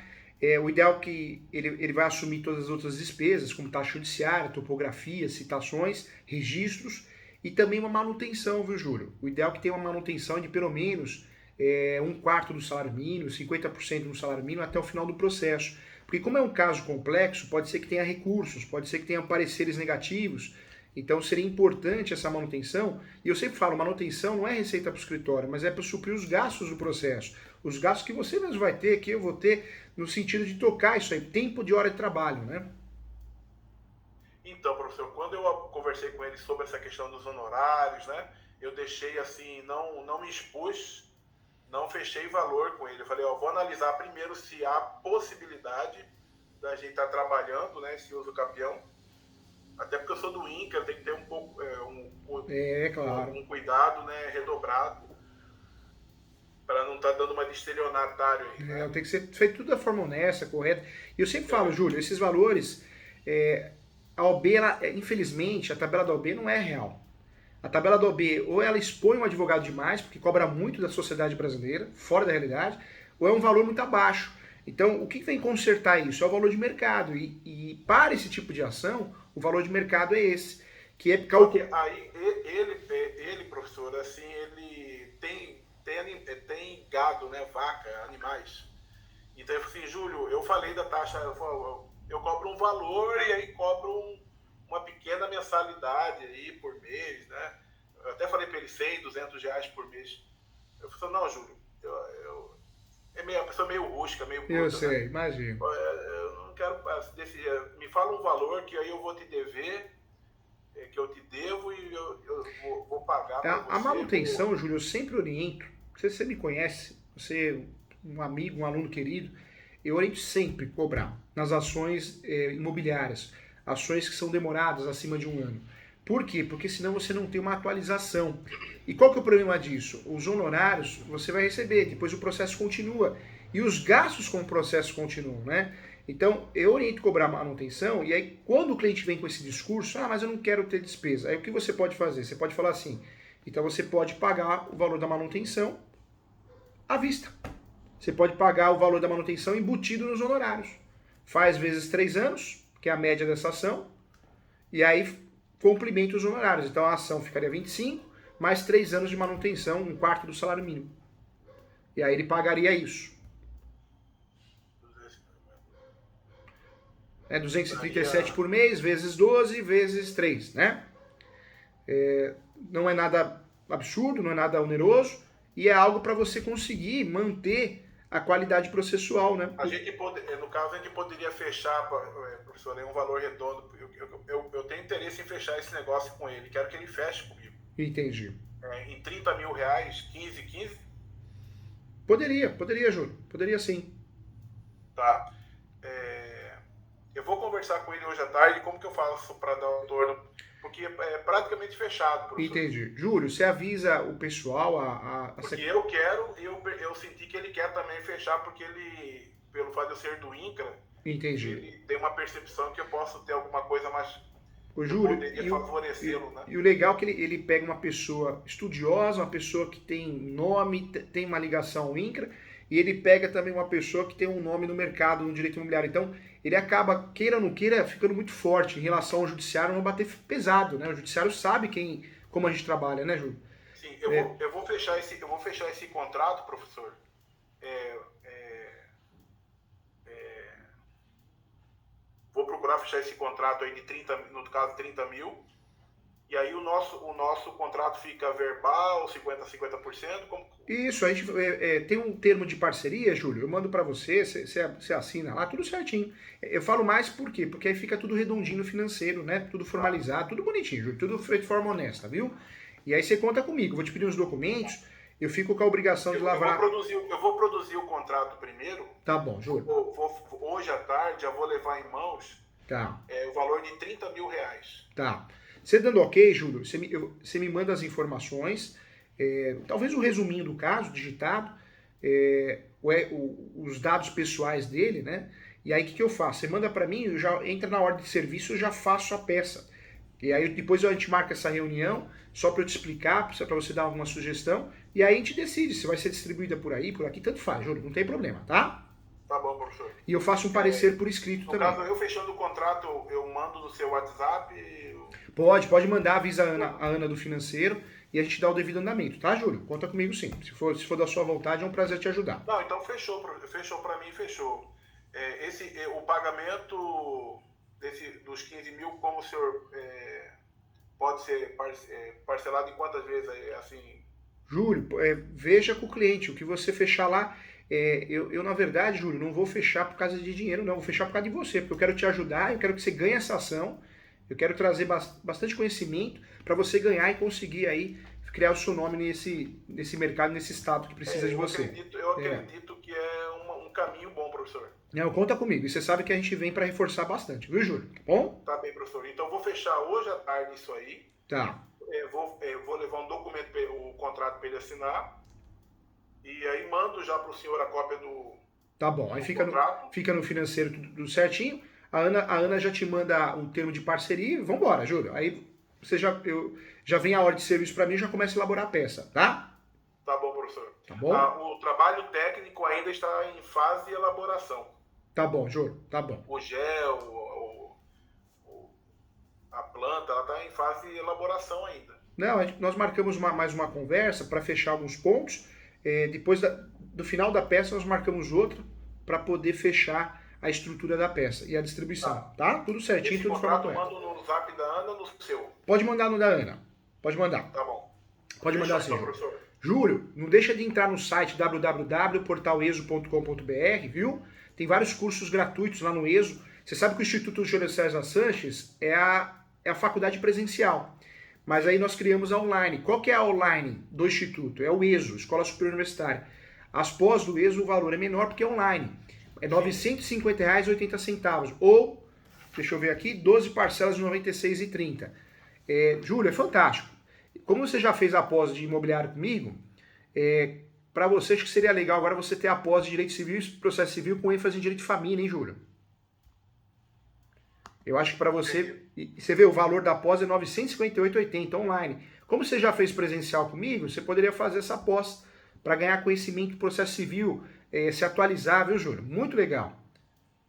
O ideal é que ele vai assumir todas as outras despesas, como taxa judiciária, topografia, citações, registros e também uma manutenção, viu, Júlio? O ideal é que tenha uma manutenção de pelo menos 1/4 do salário mínimo, 50% do salário mínimo até o final do processo. Porque como é um caso complexo, pode ser que tenha recursos, pode ser que tenha pareceres negativos, então seria importante essa manutenção, e eu sempre falo, manutenção não é receita para o escritório, mas é para suprir os gastos do processo, os gastos que você mesmo vai ter, que eu vou ter, no sentido de tocar isso aí, tempo de hora de trabalho, né? Então, professor, quando eu conversei com ele sobre essa questão dos honorários, né, eu deixei assim, não me expus, não fechei valor com ele. Eu falei, ó, vou analisar primeiro se há possibilidade da gente estar trabalhando, né, esse uso capião. Até porque eu sou do INCA, tem que ter um pouco Claro. um cuidado, né, redobrado para não estar dando uma de estelionatário aí, né? Tem que ser feito tudo da forma honesta, correta. E eu sempre falo, Júlio, esses valores, a OB, infelizmente, a tabela da OB não é real. A tabela da OB, ou ela expõe um advogado demais, porque cobra muito da sociedade brasileira, fora da realidade, ou é um valor muito abaixo. Então, o que vem consertar isso? É o valor de mercado. E para esse tipo de ação, o valor de mercado é esse. Que é porque aí ele, professor, assim, ele tem gado, né, vaca, animais. Então, eu falei assim, Júlio, eu falei da taxa, eu cobro um valor e aí cobro uma pequena mensalidade aí por mês, né? Eu até falei para ele 100, 200 reais por mês. Eu falei, não, Júlio, é uma pessoa meio rústica, meio bruta, eu sei, né? imagino. Eu não quero, me fala um valor que aí eu vou te dever, que eu te devo e eu vou pagar para você. A manutenção, Júlio, eu sempre oriento, você me conhece, você um amigo, um aluno querido, eu oriento sempre cobrar nas ações imobiliárias, ações que são demoradas acima de um ano. Por quê? Porque senão você não tem uma atualização. E qual que é o problema disso? Os honorários você vai receber, depois o processo continua. E os gastos com o processo continuam, né? Então, eu oriento cobrar manutenção, e aí quando o cliente vem com esse discurso, mas eu não quero ter despesa, aí o que você pode fazer? Você pode falar assim, então você pode pagar o valor da manutenção à vista. Você pode pagar o valor da manutenção embutido nos honorários. Faz vezes 3 anos, que é a média dessa ação, e aí complementa os honorários. Então a ação ficaria 25, mais 3 anos de manutenção, um quarto do salário mínimo. E aí ele pagaria isso. É 237 por mês, vezes 12, vezes 3, né? Não é nada absurdo, não é nada oneroso, e é algo para você conseguir manter a qualidade processual, né? No caso, a gente poderia fechar, professor, um valor redondo. Eu tenho interesse em fechar esse negócio com ele. Quero que ele feche comigo. Entendi. Em 30 mil reais, 15. Poderia, Júlio. Poderia sim. Tá. Eu vou conversar com ele hoje à tarde. Como que eu faço para dar o torno? Porque é praticamente fechado, professor. Entendi. Júlio, você avisa o pessoal Porque eu quero, eu senti que ele quer também fechar, porque ele, pelo fato de eu ser do INCRA, entendi. Ele tem uma percepção que eu posso ter alguma coisa mais... O Júlio, poderia favorecê-lo, né? E o legal é que ele pega uma pessoa estudiosa, uma pessoa que tem nome, tem uma ligação ao INCRA, e ele pega também uma pessoa que tem um nome no mercado, no direito imobiliário. Então, ele acaba, queira ou não queira, ficando muito forte em relação ao judiciário, não bater pesado, né? O judiciário sabe como a gente trabalha, né, Júlio? Sim, eu vou fechar esse contrato, professor. Vou procurar fechar esse contrato aí de 30, no caso 30 mil. E aí o nosso contrato fica verbal, 50%. Como... Isso, a gente tem um termo de parceria, Júlio, eu mando para você, você assina lá, tudo certinho. Eu falo mais por quê? Porque aí fica tudo redondinho no financeiro, né? Tudo formalizado, tudo bonitinho, Júlio, tudo feito de forma honesta, viu? E aí você conta comigo, vou te pedir uns documentos, eu fico com a obrigação de lavrar... Eu vou produzir o contrato primeiro. Tá bom, Júlio. Hoje à tarde já vou levar em mãos o valor de 30 mil reais. Tá. Você dando ok, Júlio, você me manda as informações, talvez um resuminho do caso, digitado, os dados pessoais dele, né? E aí o que eu faço? Você manda para mim, entra na ordem de serviço, eu já faço a peça. E aí depois a gente marca essa reunião, só para eu te explicar, para você dar alguma sugestão, e aí a gente decide se vai ser distribuída por aí, por aqui, tanto faz, Júlio, não tem problema, tá? Tá bom, professor. E eu faço um parecer por escrito também. No caso, eu fechando o contrato, eu mando no seu WhatsApp... Pode mandar, avisa a Ana do financeiro e a gente dá o devido andamento, tá, Júlio? Conta comigo sim. Se for da sua vontade, é um prazer te ajudar. Não, então fechou para mim, fechou. O pagamento dos 15 mil, como o senhor pode ser parcelado em quantas vezes? Assim? Júlio, veja com o cliente, o que você fechar lá, eu na verdade, Júlio, não vou fechar por causa de dinheiro, não, vou fechar por causa de você, porque eu quero te ajudar, eu quero que você ganhe essa ação, eu quero trazer bastante conhecimento para você ganhar e conseguir aí criar o seu nome nesse mercado, nesse estado que precisa de você. Eu acredito que é um caminho bom, professor. Não, conta comigo, e você sabe que a gente vem para reforçar bastante, viu, Júlio? Tá bom? Tá bem, professor. Então, eu vou fechar hoje à tarde isso aí. Tá. Vou levar um documento, o contrato para ele assinar. E aí mando já para o senhor a cópia do Tá bom, aí fica no financeiro tudo certinho. A Ana já te manda um termo de parceria e vambora, Júlio. Aí já vem a hora de serviço para mim e já começa a elaborar a peça, tá? Tá bom, professor. Tá bom? O trabalho técnico ainda está em fase de elaboração. Tá bom, Júlio, tá bom. O gel, a planta, ela está em fase de elaboração ainda. Não, nós marcamos mais uma conversa para fechar alguns pontos. Depois do final da peça, nós marcamos outra para poder fechar a estrutura da peça e a distribuição, tá? Tudo certinho, tudo formato correto. Manda no zap da Ana ou no seu? Pode mandar no da Ana. Pode mandar. Tá bom. Pode mandar assim. Júlio, não deixa de entrar no site www.portaleso.com.br, viu? Tem vários cursos gratuitos lá no ESO. Você sabe que o Instituto Júlio César Sanches é a faculdade presencial. Mas aí nós criamos a online. Qual que é a online do Instituto? É o ESO, Escola Superior Universitária. As pós do ESO, o valor é menor porque é online. É R$ 950,80. Ou, deixa eu ver aqui, 12 parcelas de R$ 96,30. Júlio, é fantástico. Como você já fez a pós de imobiliário comigo, para você acho que seria legal agora você ter a pós de direito civil e processo civil com ênfase em direito de família, hein, Júlio? Eu acho que para você, você vê o valor da pós é R$ 958,80 online. Como você já fez presencial comigo, você poderia fazer essa pós para ganhar conhecimento do processo civil, se atualizar, viu, Júlio? Muito legal.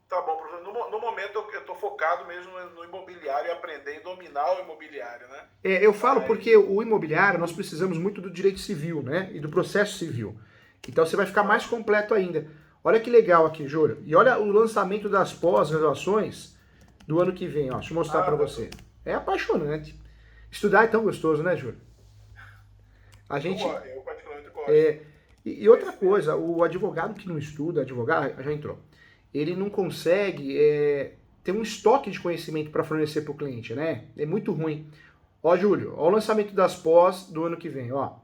Tá bom, professor. No momento eu estou focado mesmo no imobiliário e aprender a dominar o imobiliário, né? Eu falo porque o imobiliário, nós precisamos muito do direito civil, né? E do processo civil. Então você vai ficar mais completo ainda. Olha que legal aqui, Júlio. E olha o lançamento das pós-graduações do ano que vem, ó. Deixa eu mostrar para você. É apaixonante. Estudar é tão gostoso, né, Júlio? Eu particularmente gosto. E outra coisa, o advogado que não estuda, advogado, já entrou, ele não consegue ter um estoque de conhecimento para fornecer para o cliente, né? É muito ruim. Ó, Júlio, ó o lançamento das pós do ano que vem, ó.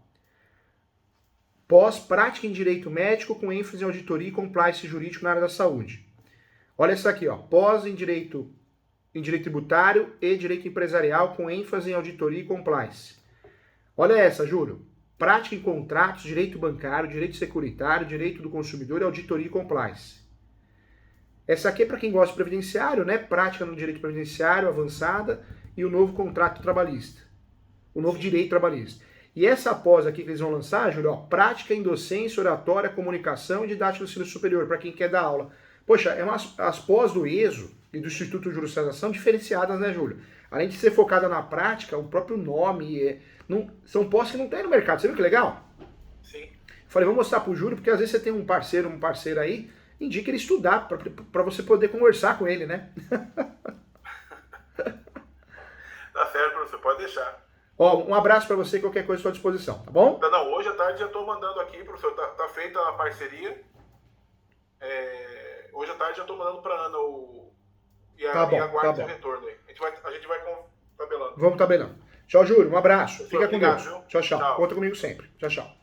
Pós prática em direito médico com ênfase em auditoria e compliance jurídico na área da saúde. Olha essa aqui, ó. Pós em direito tributário e direito empresarial com ênfase em auditoria e compliance. Olha essa, Júlio. Prática em contratos, direito bancário, direito securitário, direito do consumidor e auditoria e compliance. Essa aqui é para quem gosta de previdenciário, né? Prática no direito previdenciário avançada e o novo contrato trabalhista. O novo direito trabalhista. E essa pós aqui que eles vão lançar, Júlio, ó, prática em docência, oratória, comunicação e didática do ensino superior, para quem quer dar aula. Poxa, as pós do ESO e do Instituto Júlio César são diferenciadas, né, Júlio? Além de ser focada na prática, o próprio nome, são pós que não tem no mercado. Você viu que legal? Sim. Falei, vamos mostrar pro Júlio, porque às vezes você tem um parceiro aí, indica ele estudar, para você poder conversar com ele, né? Tá certo, professor, pode deixar. Ó, um abraço para você, qualquer coisa à sua disposição, tá bom? Não, hoje à tarde já estou mandando aqui, professor, tá feita a parceria. Hoje à tarde já estou mandando para a Ana e aguarde o retorno aí. A gente vai tabelando. Vamos tabelando. Tchau, Júlio, um abraço. Fica com Deus. Tchau, tchau. Conta comigo sempre. Tchau, tchau.